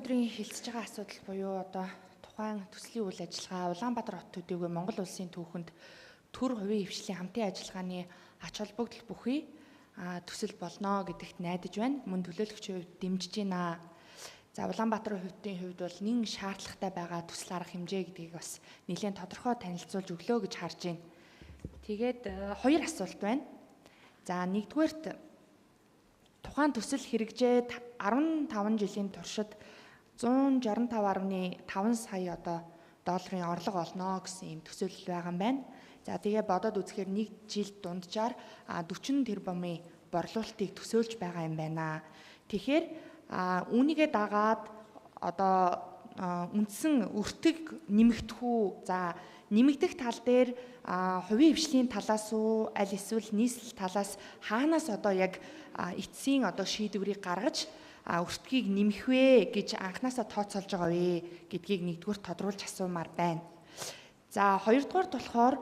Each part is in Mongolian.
өнөөдрийн хэлцэж байгаа асуудал буюу одоо тухайн төслийн үйл ажиллагаа Улаанбаатар хот төдийгүй Монгол улсын түүхэнд төр хувийн хвшлийн хамтын ажиллагааны ач холбогдол бүхий төсөл болно гэдэгт найдаж байна. Мөн төлөөлөгчийн хувьд дэмжиж байна. За Улаанбаатар хотын хувьд бол нэн шаардлагатай байгаа төсөл арга хэмжээ гэдгийг бас нэлээд тодорхой танилцуулж өглөө гэж харж байна. Тэгээд хоёр асуулт байна. За нэгдүгээрт тухайн төсөл хэрэгжээд 15 жилийн туршид 165.5 сая долларын орлого олно гэсэн юм төсөл байгаа юм байна. За тэгээ бодоод үзэхээр нэг жилд дунджаар 40 тэрбумын борлуулалтыг төсөөлж байгаа юм байна. Тэгэхээр үүнийгээ дагаад үндсэн өртөг нэмэгдэх үү? За нэмэгдэх тал дээр хувийн хвшлийн талаас уу аль эсвэл нийслэл талаас хаанаас яг эцсийн шийдвэрийг гаргаж өртгийг нэмэх вэ гэж анханасаа тооцоолж байгаа вэ гэдгийг нэгдүгээр тодруулж асуумаар байна. За хоёрдугаарт болохоор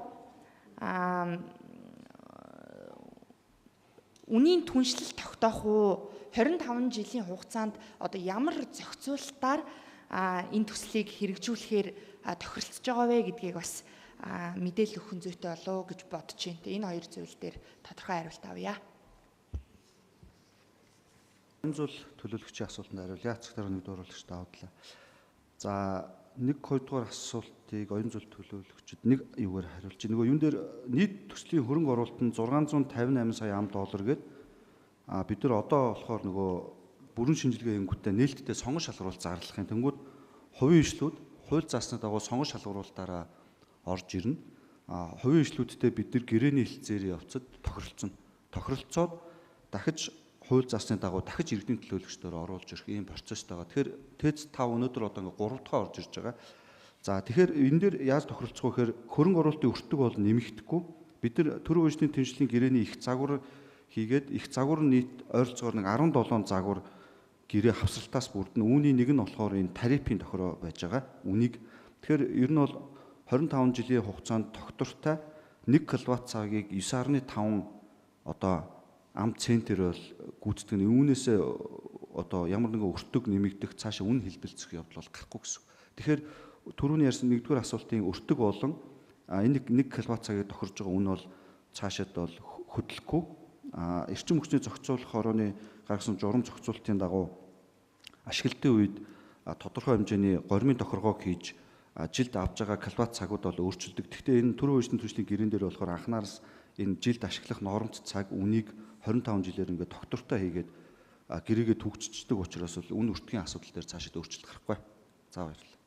үнийн түншлэл тогтоох уу? 25 жилийн хугацаанд ямар зохицуулалтаар энэ төслийг хэрэгжүүлэхээр тохиролцож байгаа вэ гэдгийг бас мэдээлэл өгөх зүйтэй болов гэж бодож байна. Энэ хоёр зүйл дээр тодорхой хариулт авъя. Энэ зүйл төлөөлөгчийн асуултанд хариулъя. Цэгтэр нэг дууруулагч даваадлаа. За нэг хоёрдугаар асуултыг оюун зүйл төлөөлөгчд нэг юугаар хариулж байна. Нөгөө юун дээр нийт төслийн хөрөнгө оруулалт нь 658 сая $. Гээд бид нар одоо болохоор нөгөө бүрэн шинжилгээ хийнгүүтээ нээлттэй сонгон шалгаруулалт зарлахын тэнгууд хувийн ишлүүд хууль заасны дагуу сонгон шалгаруулалтаараа орж ирнэ. Хувийн ишлүүдтэй бид нар гэрээний хэлцээр явцад тохиролцоод дахиж хууль заасны дагуу дахиж иргэдийн төлөөлөгчдөөр оруулж ирэх ийм процесстэй байгаа. Тэгэхээр ТЭЦ 5 өнөөдөр ингээ 3 дахь орж ирж байгаа. За тэгэхээр энэ дээр яаж тохиролцох вэ гэхээр хөрөнгө оруулалтын өртөг бол нэмэгдэхгүй. Бид нар төрийн үеийн тэнцвэрийн гэрээний их загвар хийгээд их загвар нийт ойролцоогоор нэг 17 загвар гэрээ хавсралтаас бүрдэн. Үүний нэг нь болохоор энэ тарифын тохироо байж байгаа. Үнийг тэгэхээр ер нь бол 25 жилийн хугацаанд тогтвортой 1 кВт цагийг 9.5 ам центр бол гүйцэтгэх. Үүнээсээ ямар нэгэн өртөг нэмэгдэх цаашаа үн хэлбэлцэх явдал бол гарахгүй гэсэн. Тэгэхээр түрүүний ярьсан нэгдүгээр асуултын өртөг болон энэ 1 кВт цагийг тохирж байгаа үн бол цаашаад бол хөдлөхгүй. Эрчим хүчний зохицуулах хорооны гаргасан журам зохицуулалтын дагуу ашиглалтын үед тодорхой хэмжээний гормын тохиргоог хийж жилд авж байгаа кВт цагууд бол өөрчилдөг. Гэхдээ энэ төрийн үеийн түвшний гэрэн дээр болохоор анхнаараас энэ жилд ашиглах нормт цаг үнийг 25 жилээр ингээд доктортой хийгээд гэрээгээ түгжчихдэг учраас үн өртгийн асуудал дээр цаашид өөрчлөлт гарахгүй. За баярлалаа.